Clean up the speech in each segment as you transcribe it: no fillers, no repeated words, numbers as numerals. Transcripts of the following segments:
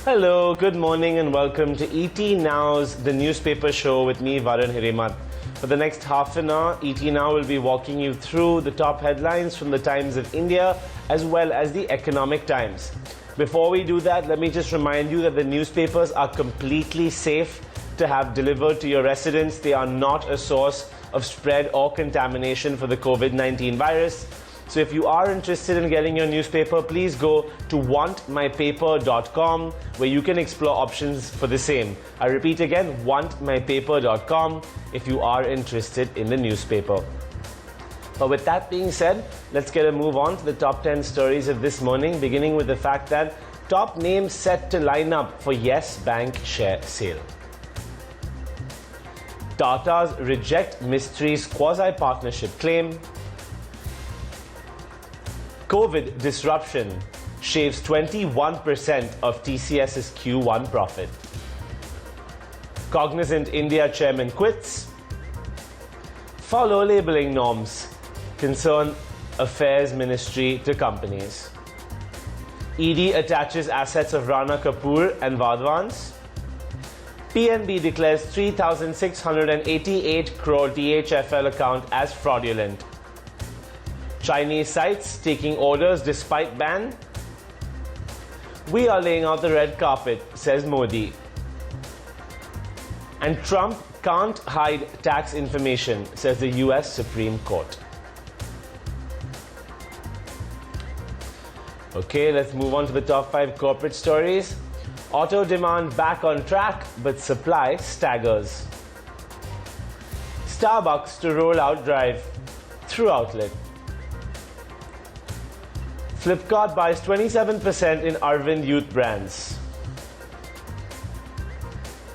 Hello, good morning and welcome to ET Now's The Newspaper Show with me, Varun Hirimat. For the next half an hour, ET Now will be walking you through the top headlines from the Times of India as well as the Economic Times. Before we do that, let me just remind you that the newspapers are completely safe to have delivered to your residence. They are not a source of spread or contamination for the COVID-19 virus. So if you are interested in getting your newspaper, please go to wantmypaper.com where you can explore options for the same. I repeat again, wantmypaper.com if you are interested in the newspaper. But with that being said, let's get a move on to the top 10 stories of this morning, beginning with the fact that top names set to line up for Yes Bank share sale. Tatas reject Mistry's quasi-partnership claim. COVID disruption shaves 21% of TCS's Q1 profit. Cognizant India Chairman quits. Follow labeling norms. Concern Affairs Ministry to companies. ED attaches assets of Rana Kapoor and Wadhawans. PNB declares 3,688 crore DHFL account as fraudulent. Chinese sites taking orders despite ban. We are laying out the red carpet, says Modi. And Trump can't hide tax information, says the US Supreme Court. Okay, let's move on to the top 5 corporate stories. Auto demand back on track, but supply staggers. Starbucks to roll out drive through outlet. Flipkart buys 27% in Arvind Youth Brands.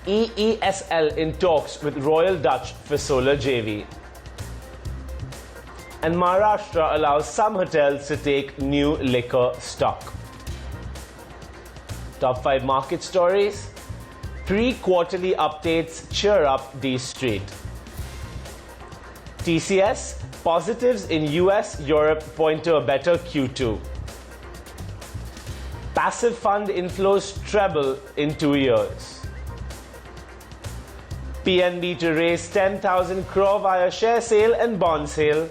EESL in talks with Royal Dutch for solar JV. And Maharashtra allows some hotels to take new liquor stock. Top 5 market stories. Pre-quarterly updates cheer up D Street. TCS, positives in US, Europe point to a better Q2. Passive fund inflows treble in 2 years. PNB to raise 10,000 crore via share sale and bond sale.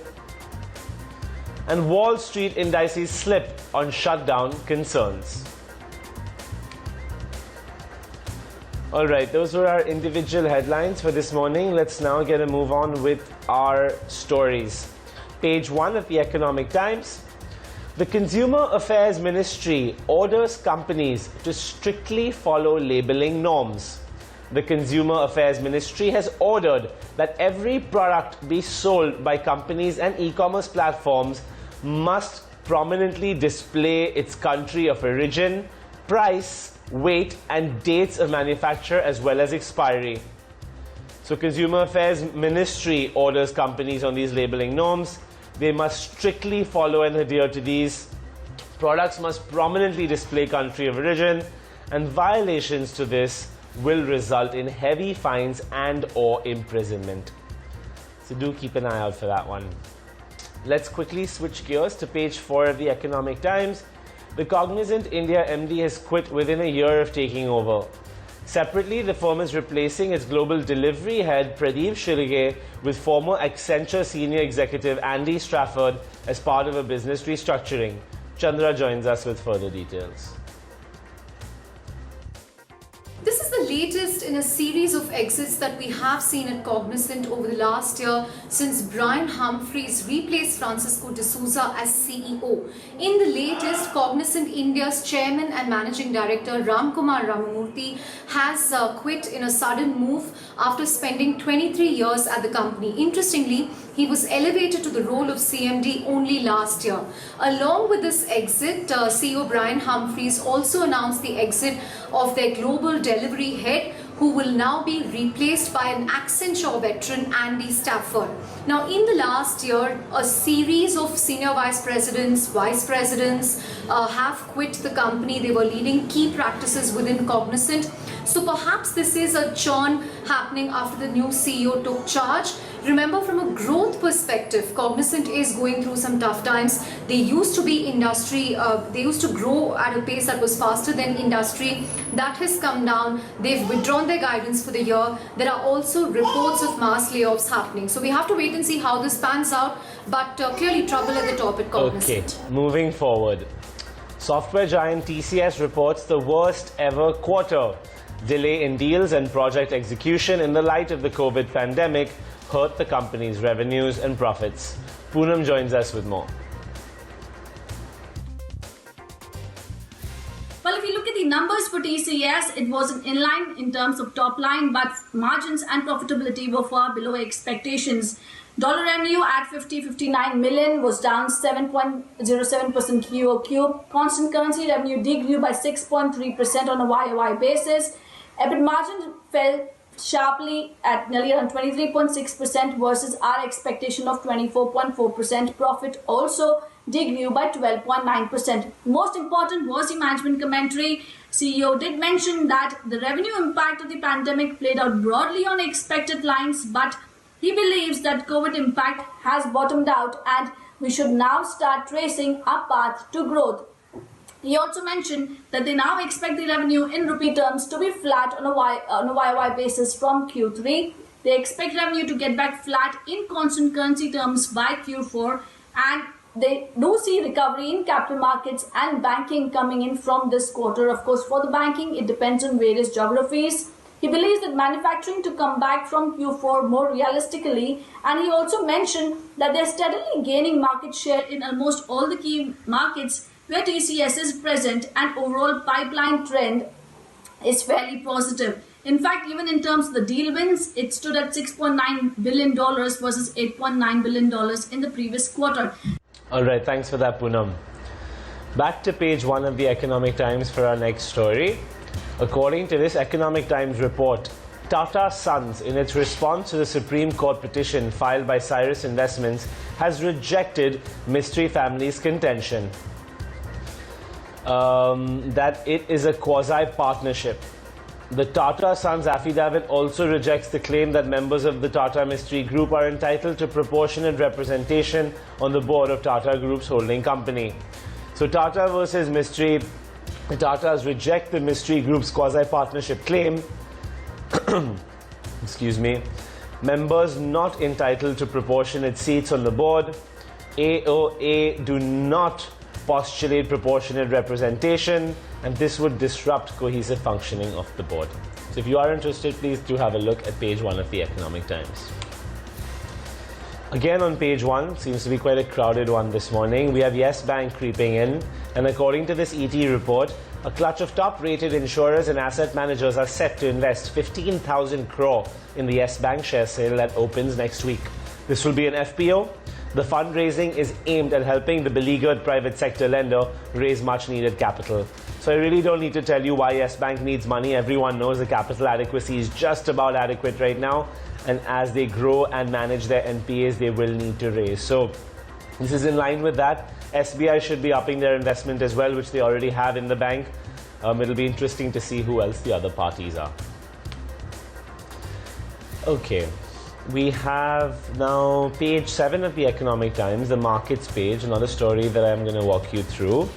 And Wall Street indices slip on shutdown concerns. Alright, those were our individual headlines for this morning. Let's now get a move on with our stories. Page 1 of the Economic Times. The Consumer Affairs Ministry orders companies to strictly follow labeling norms. The Consumer Affairs Ministry has ordered that every product be sold by companies and e-commerce platforms must prominently display its country of origin, price, weight and dates of manufacture as well as expiry. So Consumer Affairs Ministry orders companies on these labeling norms. They must strictly follow and adhere to these. Products must prominently display country of origin, and violations to this will result in heavy fines and/or imprisonment. So do keep an eye out for that one. Let's quickly switch gears to page 4 of the Economic Times. The Cognizant India MD has quit within a year of taking over. Separately, the firm is replacing its global delivery head Pradeep Shirge with former Accenture senior executive Andy Strafford as part of a business restructuring. Chandra joins us with further details. This is the latest in a series of exits that we have seen at Cognizant over the last year since Brian Humphries replaced Francisco D'Souza as CEO. In the latest, Cognizant India's Chairman and Managing Director Ramkumar Ramamurthy has quit in a sudden move after spending 23 years at the company. Interestingly, he was elevated to the role of CMD only last year. Along with this exit, CEO Brian Humphries also announced the exit of their global delivery head, who will now be replaced by an Accenture veteran, Andy Stafford. Now, in the last year, a series of senior vice presidents have quit the company. They were leading key practices within Cognizant. So perhaps this is a churn happening after the new CEO took charge. Remember, from a growth perspective, Cognizant is going through some tough times. They used to be industry, they used to grow at a pace that was faster than industry. That has come down. They've withdrawn their guidance for the year. There are also reports of mass layoffs happening. So we have to wait and see how this pans out. But clearly trouble at the top at Cognizant. Okay, moving forward. Software giant TCS reports the worst ever quarter. Delay in deals and project execution in the light of the COVID pandemic hurt the company's revenues and profits. Poonam joins us with more. Well, if you look at the numbers for TCS, it wasn't in line in terms of top line, but margins and profitability were far below expectations. Dollar revenue at $59 million was down 7.07% QOQ. Constant currency revenue degrew by 6.3% on a YOY basis. EBIT margin fell sharply at nearly around 23.6% versus our expectation of 24.4%. Profit also degrew by 12.9%. Most important was the management commentary. CEO did mention that the revenue impact of the pandemic played out broadly on expected lines, but he believes that COVID impact has bottomed out and we should now start tracing a path to growth. He also mentioned that they now expect the revenue in rupee terms to be flat on a YOY basis from Q3. They expect revenue to get back flat in constant currency terms by Q4, and they do see recovery in capital markets and banking coming in from this quarter. Of course, for the banking, it depends on various geographies. He believes that manufacturing to come back from Q4 more realistically, and he also mentioned that they're steadily gaining market share in almost all the key markets where TCS is present, and overall pipeline trend is fairly positive. In fact, even in terms of the deal wins, it stood at $6.9 billion versus $8.9 billion in the previous quarter. All right, thanks for that, Poonam. Back to page 1 of the Economic Times for our next story. According to this Economic Times report, Tata Sons, in its response to the Supreme Court petition filed by Cyrus Investments, has rejected Mistry family's contention that it is a quasi-partnership. The Tata Sons affidavit also rejects the claim that members of the Tata Mistry Group are entitled to proportionate representation on the board of Tata Group's holding company. So Tata versus Mistry, the Tatas reject the Mistry Group's quasi-partnership claim. Excuse me. Members not entitled to proportionate seats on the board. AOA do not postulate proportionate representation, and this would disrupt cohesive functioning of the board. So if you are interested, please do have a look at page 1 of the Economic Times. Again on page 1, seems to be quite a crowded one this morning. We have Yes Bank creeping in, and according to this ET report, a clutch of top-rated insurers and asset managers are set to invest 15,000 crore in the Yes Bank share sale that opens next week. This will be an FPO. The fundraising is aimed at helping the beleaguered private sector lender raise much-needed capital. So I really don't need to tell you why Yes Bank needs money. Everyone knows the capital adequacy is just about adequate right now, and as they grow and manage their NPAs, they will need to raise. So this is in line with that. SBI should be upping their investment as well, which they already have in the bank. It'll be interesting to see who else the other parties are. Okay. We have now page 7 of the Economic Times, the markets page, another story that I'm going to walk you through.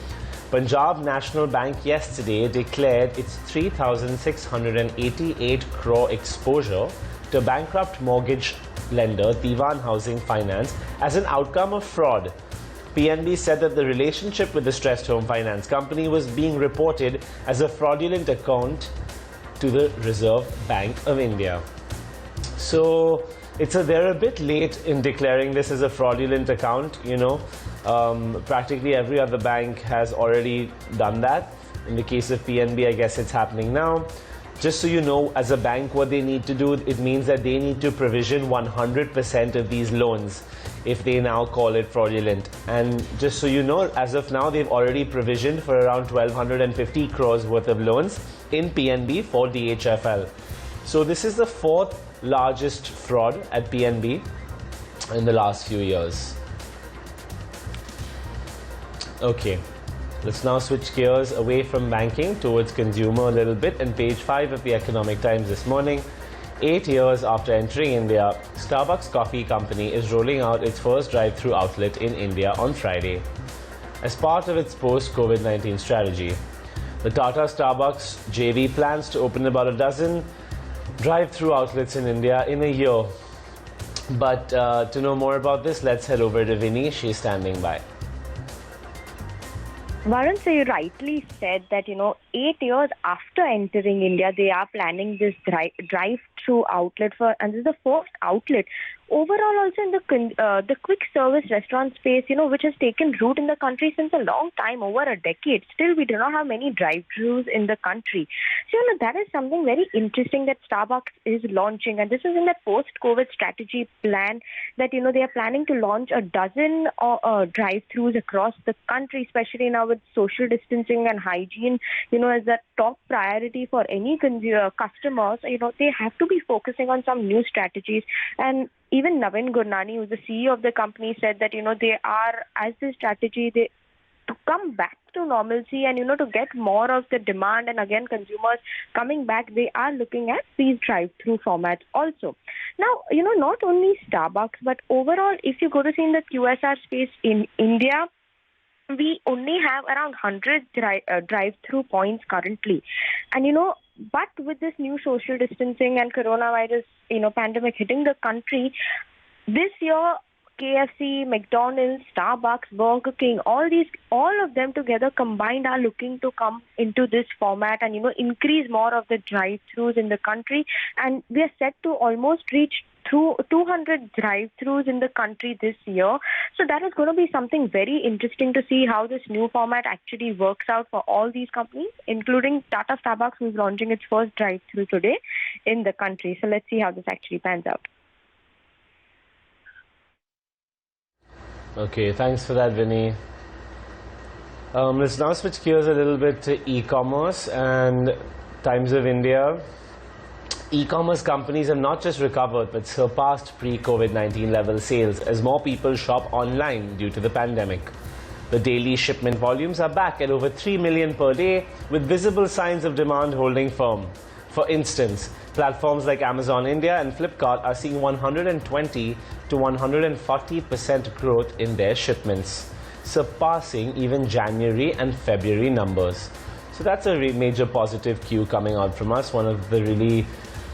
Punjab National Bank yesterday declared its 3,688 crore exposure to bankrupt mortgage lender Diwan Housing Finance as an outcome of fraud. PNB said that the relationship with the stressed home finance company was being reported as a fraudulent account to the Reserve Bank of India. So they're a bit late in declaring this as a fraudulent account, you know. Practically every other bank has already done that. In the case of PNB, I guess it's happening now. Just so you know, as a bank, what they need to do, it means that they need to provision 100% of these loans if they now call it fraudulent. And just so you know, as of now, they've already provisioned for around 1,250 crores worth of loans in PNB for DHFL. So this is the 4th largest fraud at PNB in the last few years. Okay, let's now switch gears away from banking towards consumer a little bit. And page 5 of the Economic Times this morning, 8 years after entering India, Starbucks coffee company is rolling out its first drive-thru outlet in India on Friday as part of its post-COVID-19 strategy. The Tata Starbucks JV plans to open about a dozen drive-thru outlets in India in a year. But to know more about this, let's head over to Vinny. She's standing by. Varun, so you rightly said that, 8 years after entering India, they are planning this drive-through outlet and this is the first outlet. Overall, also in the quick service restaurant space, which has taken root in the country since a long time, over a decade. Still, we do not have many drive-thrus in the country. So, that is something very interesting that Starbucks is launching. And this is in the post-COVID strategy plan that, they are planning to launch a dozen drive-thrus across the country, especially now with social distancing and hygiene, as a top priority for any customers. They have to be focusing on some new strategies. And even Navin Gurnani, who's the CEO of the company, said that, they are, as this strategy, to come back to normalcy and, to get more of the demand and again consumers coming back, they are looking at these drive-through formats also. Now, not only Starbucks, but overall, if you go to see in the QSR space in India, we only have around 100 drive-through points currently. And, but with this new social distancing and coronavirus, pandemic hitting the country, this year, KFC, McDonald's, Starbucks, Burger King, all of them together combined are looking to come into this format and, increase more of the drive-thrus in the country. And we are set to almost reach through 200 drive-thrus in the country this year. So that is going to be something very interesting to see how this new format actually works out for all these companies, including Tata Starbucks, who's launching its first drive-thru today in the country. So let's see how this actually pans out. Okay, thanks for that, Vinny. Let's now switch gears a little bit to e-commerce and Times of India. E-commerce companies have not just recovered but surpassed pre-COVID-19 level sales as more people shop online due to the pandemic. The daily shipment volumes are back at over 3 million per day, with visible signs of demand holding firm. For instance, platforms like Amazon India and Flipkart are seeing 120 to 140% growth in their shipments, surpassing even January and February numbers. So that's a major positive cue coming out from us, one of the really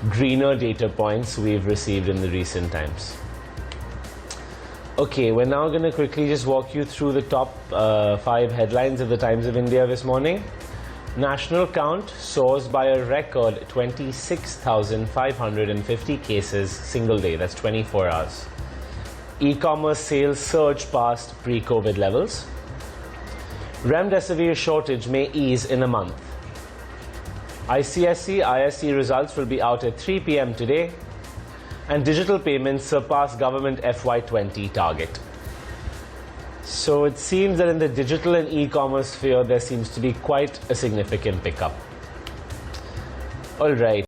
greener data points we've received in the recent times. Okay, we're now going to quickly just walk you through the top 5 headlines of the Times of India this morning. National count soars by a record 26,550 cases single day, that's 24 hours. E-commerce sales surge past pre-COVID levels. Remdesivir shortage may ease in a month. ICSE, ISC results will be out at 3 p.m. today, and digital payments surpass government FY20 target. So it seems that in the digital and e-commerce sphere, there seems to be quite a significant pickup. All right.